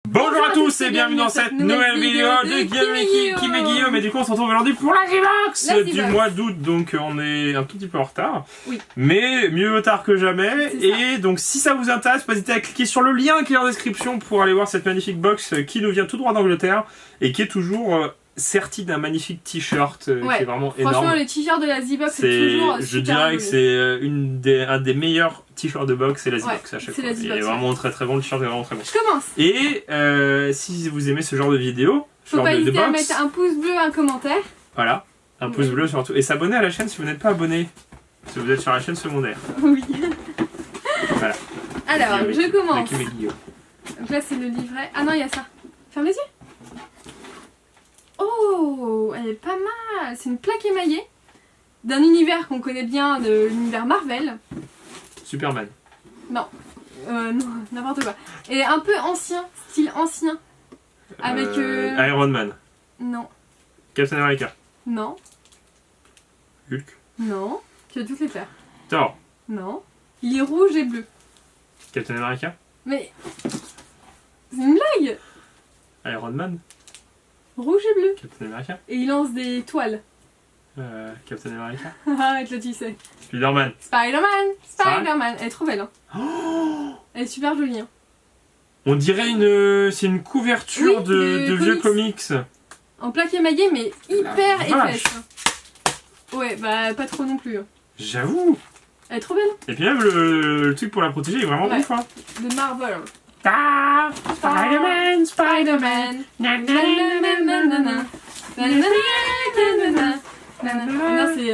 Bonjour à tous et bienvenue dans cette nouvelle vidéo de Kim et Guillaume. Et du coup on se retrouve aujourd'hui pour la G-Box du mois d'août. Donc on est un tout petit peu en retard. Oui. Mais mieux tard que jamais. Et donc si ça vous intéresse, pas hésiter à cliquer sur le lien qui est en description pour aller voir cette magnifique box qui nous vient tout droit d'Angleterre. Et qui est toujours sertie d'un magnifique t-shirt qui est vraiment énorme. Franchement les t-shirts de la Z-Box c'est toujours super. Je dirais que c'est un des meilleurs t-shirt de box, c'est la Z-Box à chaque fois. Il est vraiment très très bon, le t-shirt est vraiment très bon. Je commence. Et si vous aimez ce genre de vidéo, faut pas hésiter à mettre un pouce bleu, un commentaire. Voilà, un pouce bleu surtout. Et s'abonner à la chaîne si vous n'êtes pas abonné. Si vous êtes sur la chaîne secondaire. Oui. Voilà. Alors, je commence. Donc là c'est le livret. Ah non, il y a ça. Ferme les yeux. Oh, elle est pas mal. C'est une plaque émaillée d'un univers qu'on connaît bien, de l'univers Marvel. Superman. Non, n'importe quoi. Et un peu ancien, style ancien. Avec Iron Man. Non. Captain America. Non. Hulk. Non. Tu as toutes les faire. Thor. Non. Il est rouge et bleu. Captain America. Mais c'est une blague. Iron Man. Rouge et bleu. Captain America. Et il lance des toiles. Captain America. Arrête là, tu sais. Spider-Man. Spider-Man. Spider-Man. Elle est trop belle. Hein. Oh, elle est super jolie. Hein. On dirait c'est une couverture de vieux comics. En plaque émaillée, mais hyper épaisse. Ouais, bah pas trop non plus. Hein. J'avoue. Elle est trop belle. Et puis même le truc pour la protéger est vraiment ouf. Hein. De Marvel. Ah, Spider-Man, Spider-Man. Non, c'est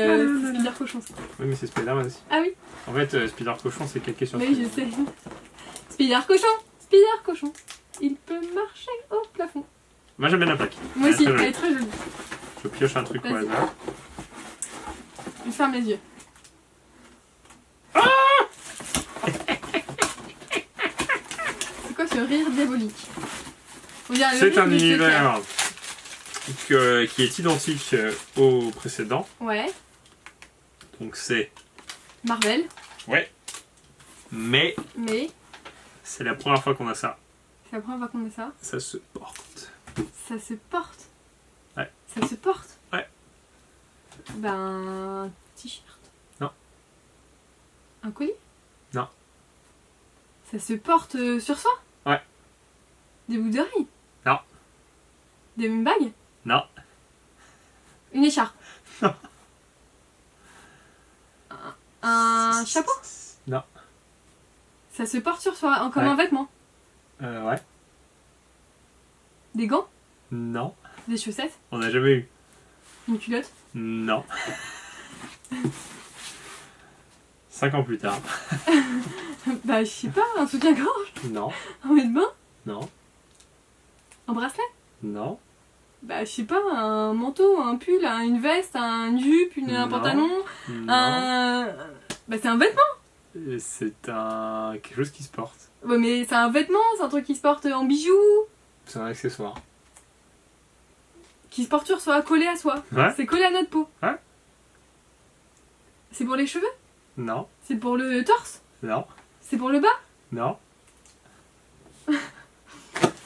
Spider Cochon. Oui, mais c'est Spider-Man aussi. Ah oui. En fait, Spider Cochon, c'est calqué sur. Oui, je sais. Spider Cochon, Spider Cochon. Il peut marcher au plafond. Moi, j'aime bien la plaque. Moi aussi, elle est très jolie. Je pioche un truc au hasard. Je ferme les yeux. Ah, c'est quoi ce rire diabolique? C'est un univers qui est identique au précédent. Ouais. Donc c'est... Marvel. Ouais. Mais... C'est la première fois qu'on a ça. C'est la première fois qu'on a ça. Ça se porte. Ça se porte? Ouais. Ça se porte? Ouais. Ben... t-shirt. Non. Un colis? Non. Ça se porte sur soi? Ouais. Des boucles d'oreilles? Non. Des bagues? Non. Une écharpe? Non. Un chapeau? Non. Ça se porte sur soi, comme un vêtement? Ouais. Des gants? Non. Des chaussettes? On n'a jamais eu. Une culotte? Non. 5 ans plus tard. Bah je sais pas, un soutien-gorge? Non. Un maillot de bain? Non. Un bracelet? Non. Bah je sais pas, un manteau, un pull, une veste, une jupe, un pantalon, non. Bah c'est un vêtement! C'est quelque chose qui se porte. Ouais mais c'est un vêtement, c'est un truc qui se porte en bijoux. C'est un accessoire. Qui se porte sur soi, collé à soi. Ouais. C'est collé à notre peau. Ouais. C'est pour les cheveux? Non. C'est pour le torse? Non. C'est pour le bas? Non.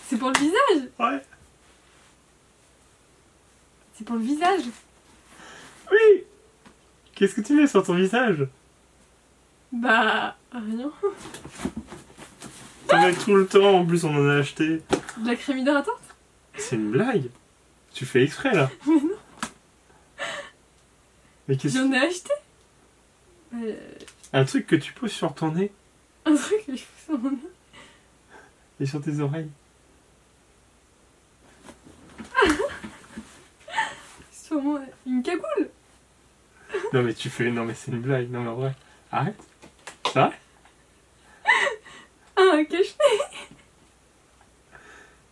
C'est pour le visage? Ouais. C'est pour le visage? Oui. Qu'est-ce que tu mets sur ton visage? Bah... rien. T'en mets tout le temps, en plus on en a acheté. De la crème hydratante? C'est une blague. Tu fais exprès là. Mais non. Mais qu'est-ce que... J'en ai acheté. Un truc que tu poses sur ton nez. Un truc que je fous sur mon nez. Et sur tes oreilles. Sur moi, une cagoule. Non mais tu fais... Non mais c'est une blague. Non mais en vrai. Arrête. Ça va? Un cache-nez.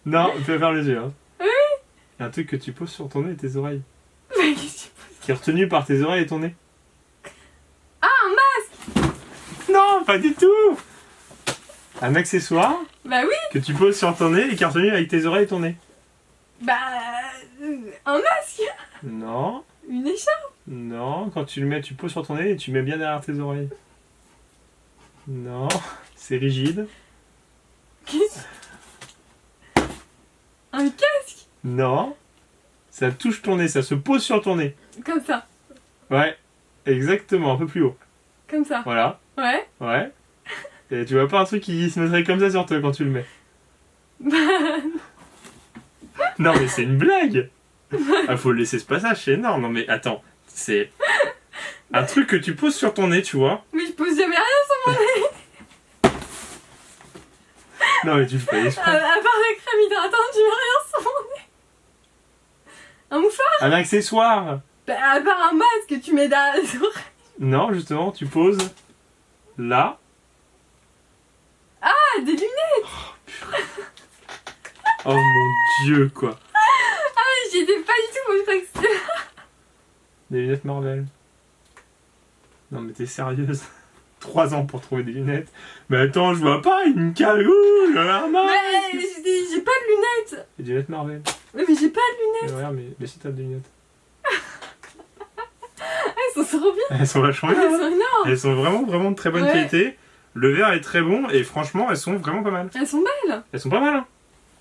Non, tu vas faire les yeux. Hein. Oui. Il y a un truc que tu poses sur ton nez et tes oreilles. Mais qu'est-ce que tu poses? Qui est retenu par tes oreilles et ton nez. Ah, un masque. Non, pas du tout. Un accessoire. Bah oui. Que tu poses sur ton nez et qui est retenu avec tes oreilles et ton nez. Bah... un masque. Non. Une écharpe. Non, quand tu le mets, tu poses sur ton nez et tu mets bien derrière tes oreilles. Non, c'est rigide. Qu'est-ce Un casque. Non. Ça touche ton nez, ça se pose sur ton nez. Comme ça. Ouais, exactement, un peu plus haut. Comme ça. Voilà, Ouais. ouais. Et tu vois pas un truc qui se mettrait comme ça sur toi quand tu le mets? Non mais c'est une blague. Ah, faut laisser ce passage, c'est énorme. Non mais attends, c'est un truc que tu poses sur ton nez, tu vois. Mais je pose jamais rien sur mon nez. Non mais tu le fais À exprès. part la crème hydratante, je mets rien sur mon nez. Un mouchoir. Un accessoire. Bah, à part un masque, tu mets dans les oreilles. Non, justement, tu poses là. Ah, des lunettes. Oh mon dieu, quoi. J'y étais pas du tout, moi je croyais que c'était... Des lunettes Marvel. Non mais t'es sérieuse? 3 ans pour trouver des lunettes. Mais attends, je vois pas, une cagoule, un masque. Mais j'ai pas de lunettes. Et des lunettes Marvel. Mais j'ai pas de lunettes. Regarde, mais si t'as des lunettes. Elles sont trop bien. Elles sont vachement Elles bien. sont énormes. Elles sont vraiment de très bonne Ouais. qualité. Le verre est très bon et franchement, elles sont vraiment pas mal. Elles sont belles. Elles sont pas mal, hein.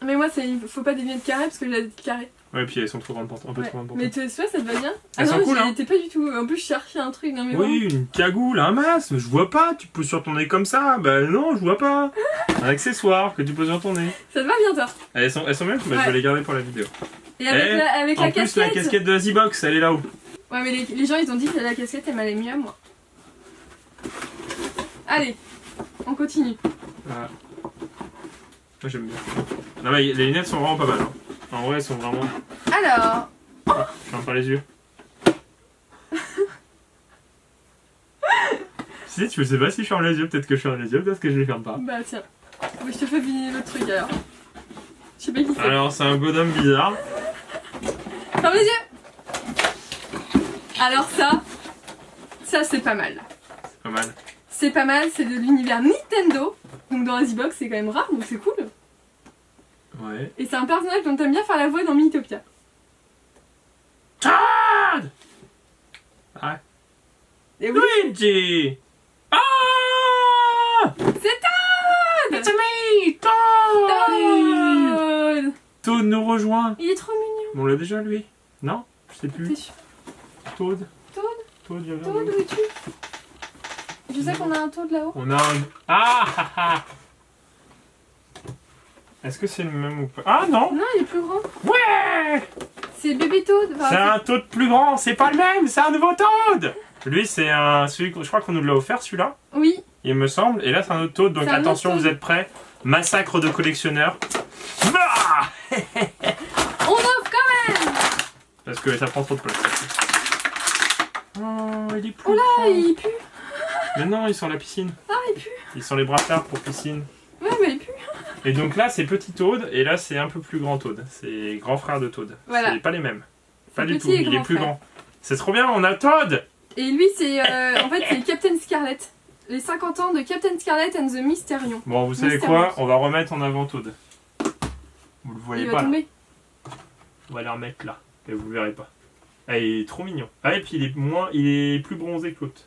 Mais moi, il faut pas des lunettes carrées parce que j'ai des carrées. Ouais, puis elles sont trop grandes pour toi, un peu Ouais. trop grandes pour Mais toi. tu vois, ça te va bien? Elles sont non, cool, j'y hein. étais pas du tout. En plus, je cherchais un truc. Non, mais Oui, une cagoule, un masque, je vois pas, tu poses sur ton nez comme ça. Bah non, je vois pas. Un accessoire que tu poses sur ton nez. ça te va bien, toi. Elles sont bien? Bah, je Ouais. vais les garder pour la vidéo. Et avec Eh, avec En la plus, casquette. la casquette de la Z-Box, elle est là-haut. Ouais, mais les gens, ils ont dit que la casquette, elle m'allait mieux à moi. Allez, on continue. Voilà. Moi, j'aime bien. Non, mais les lunettes sont vraiment pas mal, hein. En vrai, elles sont vraiment... Alors, Je ferme pas les yeux. Si, tu sais pas si je ferme les yeux, peut-être que je ferme les yeux, peut-être que je les ferme pas. bah tiens. Ouais, je te fais deviner le truc alors. Je sais pas qui c'est. Alors, c'est un bonhomme bizarre. Ferme les yeux. Alors ça c'est pas mal. C'est pas mal. C'est pas mal, c'est de l'univers Nintendo. Donc dans la Z-Box, c'est quand même rare, donc c'est cool. Ouais. Et c'est un personnage dont t'aimes bien faire la voix dans Miitopia. Todd! Ah, Et oui, Luigi! Ah! c'est Todd. It's me, Todd! Todd. Todd nous rejoint. Il est trop mignon. On l'a déjà, lui? Non? Je sais T'es plus. sûr? Todd? Todd? Todd, viens vers Todd, nous. où es-tu? Je sais qu'on a un Todd là-haut. On a un... Ah! Ah, ah. Est-ce que c'est le même ou pas? Ah non! Non, il est plus grand. Ouais! C'est bébé Todd. Enfin, C'est un Toad plus grand, c'est pas le même, c'est un nouveau Toad! Lui, c'est celui je crois qu'on nous l'a offert celui-là, Oui, il me semble. Et là, c'est un autre Toad, donc C'est un autre attention, Toad. vous êtes prêts? Massacre de collectionneurs. Ah, on offre quand même. parce que ça prend trop de place. Oh, il est plus Oh là, grand. il pue. Mais non, ils sont à la piscine. Ah, il pue. Ils sont les brassards pour piscine. Ouais, mais il pue. Et donc là, c'est petit Toad, et là, c'est un peu plus grand Toad. C'est grand frère de Toad. Voilà. C'est pas les mêmes. Pas C'est du petit tout, et il est grand plus frère. grand. C'est trop bien, on a Toad! Et lui, c'est en fait, c'est Captain Scarlet. Les 50 ans de Captain Scarlet and the Mysterion. Bon, vous savez Mystère quoi? Box. On va remettre en avant Toad. Vous le voyez Il pas va là. tomber. On va les remettre là. Et vous le verrez pas. Ah, il est trop mignon. Ah, et puis il est plus bronzé que l'autre.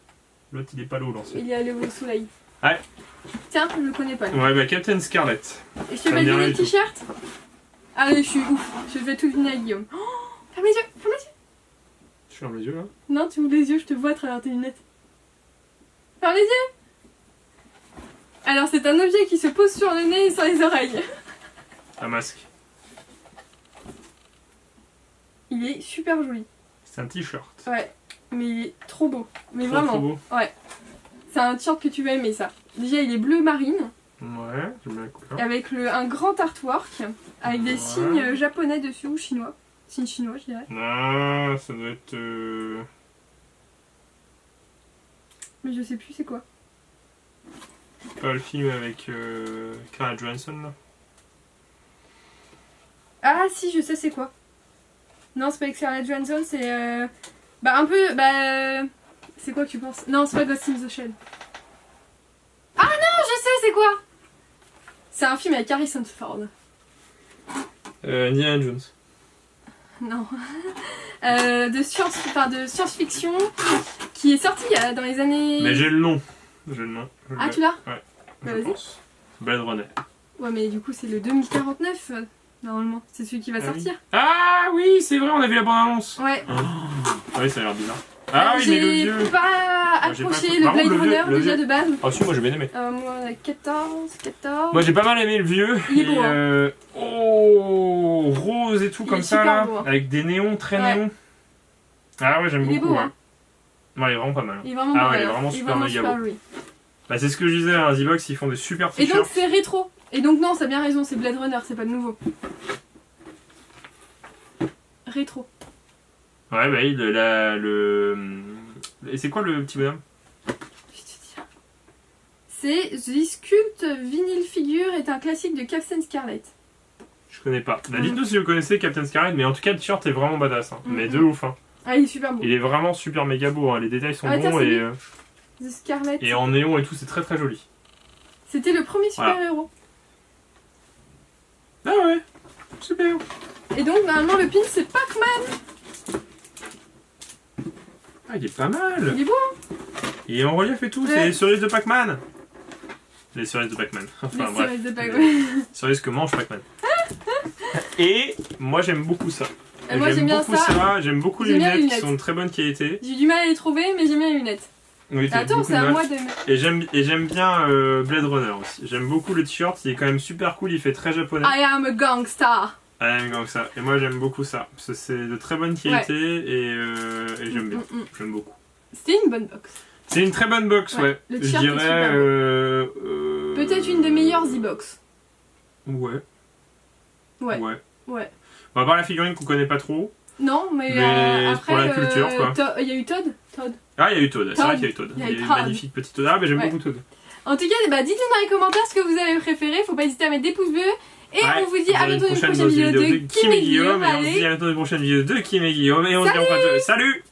L'autre, il est pas l'eau l'ancien. Il est allé au soleil. Ouais. Tiens, je le connais pas. lui. Ouais, bah Captain Scarlet. Et je te Ça me fais dit deviner rien le du tout. t-shirt. Allez, je suis ouf. Je vais tout deviner à Guillaume. Oh, ferme les yeux, ferme les yeux. Je ferme les yeux là. Non, tu ouvres les yeux, je te vois à travers tes lunettes. Ferme les yeux. Alors, c'est un objet qui se pose sur le nez et sur les oreilles. Un masque. Il est super joli. C'est un t-shirt. Ouais, mais il est trop beau. Mais Trop, vraiment. trop beau. C'est un t-shirt que tu vas aimer, ça. Déjà, il est bleu marine, Ouais, j'aime bien la couleur. avec un grand artwork, avec des Ouais. signes japonais dessus, ou chinois. Signes chinois, je dirais. Ah, ça doit être. Mais je sais plus c'est quoi. Pas le film avec Scarlett Johansson là. Ah si, je sais c'est quoi. Non, c'est pas avec Scarlett Johansson, c'est... Bah un peu... Bah... C'est quoi que tu penses? Non, c'est pas Ghost in the Shell. Ah non, je sais c'est quoi. C'est un film avec Harrison Ford. Indiana Jones. Non. De science-fiction qui est sorti dans les années... Mais j'ai le nom. J'ai le nom. Je Ah, l'ai, tu l'as? je Bah, vas-y. pense. Blade Runner. Ouais, mais du coup, c'est le 2049. normalement. C'est celui qui va Ah oui. sortir. Ah oui, c'est vrai, on a vu la bande-annonce. Ouais. Ah oui, ça a l'air bizarre. Ah oui, mais le J'ai vieux. pas Moi, j'ai pas accroché accroché. le Par contre, Blade le vieux- Runner le déjà vieux- de base. Ah si, moi j'ai bien aimé. Moi on a 14. Moi j'ai pas mal aimé le vieux. Il est beau, Oh, rose et tout Il comme est ça super là, beau, hein. avec des néons très Ouais. néons. Ah ouais, j'aime Il est beaucoup. beau, Ouais. hein. Ouais, il est vraiment pas mal. Il est vraiment Ah pas ouais, mal, il est hein. vraiment super méga beau. oui. Bah c'est ce que je disais, hein, Z-Box ils font des super Et donc t-shirts. c'est rétro. Et donc non, ça a bien raison, c'est Blade Runner, c'est pas de nouveau. Rétro. Ouais, bah Et c'est quoi le petit bonhomme? Je vais te dire. C'est The Sculpt Vinyl Figure est un classique de Captain Scarlet. Je connais pas. Bah, dites-nous si vous connaissez Captain Scarlet, mais en tout cas le t-shirt est vraiment badass. Hein. Mais de ouf. Hein. Ah, il est super beau. Il est vraiment super méga beau. Hein. Les détails sont Ah, tiens, bons c'est et, lui. The Scarlet. et en néon et tout, c'est très très joli. C'était le premier super-héros. Ah ouais, super. Et donc normalement le pin c'est Pac-Man. Ah, il est pas mal. Il est beau, hein. Il est en relief et tout, Ouais. c'est les cerises de Pac-Man. Les cerises de Pac-Man. Enfin Les bref. cerises de Pac-Man. Les cerises que mange Pac-Man. Et moi j'aime beaucoup ça. Et moi j'aime bien beaucoup ça. J'aime beaucoup les J'aime bien les lunettes qui lunettes. sont de très bonne qualité. J'ai du mal à les trouver, mais j'aime bien les lunettes. Oui, t'as Attends, beaucoup c'est de à mal. moi de. Et j'aime bien Blade Runner aussi. J'aime beaucoup le t-shirt, il est quand même super cool, il fait très japonais. I am a gangsta. Ah, comme ça. Et moi j'aime beaucoup ça. Parce que c'est de très bonne qualité et j'aime bien. J'aime beaucoup. C'était une bonne box. C'est une très bonne box, Ouais, ouais. le Je t-shirt est dirais. super Peut-être une des meilleures Z-Box. Ouais. Ouais. Ouais. Ouais. On va voir la figurine qu'on connaît pas trop. Non, mais, Mais après. pour la culture, quoi. Il y a eu Todd. Ah, il y a eu Todd. C'est Todd. vrai qu'il y a eu Todd. Il y a Il eu y a une Todd. magnifique petite Todd. Ah, mais j'aime Ouais. beaucoup Todd. En tout cas, bah, dites-nous dans les commentaires ce que vous avez préféré. Faut pas hésiter à mettre des pouces bleus. Et Ouais, on vous dit à bientôt dans une prochaine vidéo de Kim et Guillaume. Et on se dit à Allez, bientôt dans une prochaine vidéo de Kim et Guillaume. Et on se dit en fait, salut!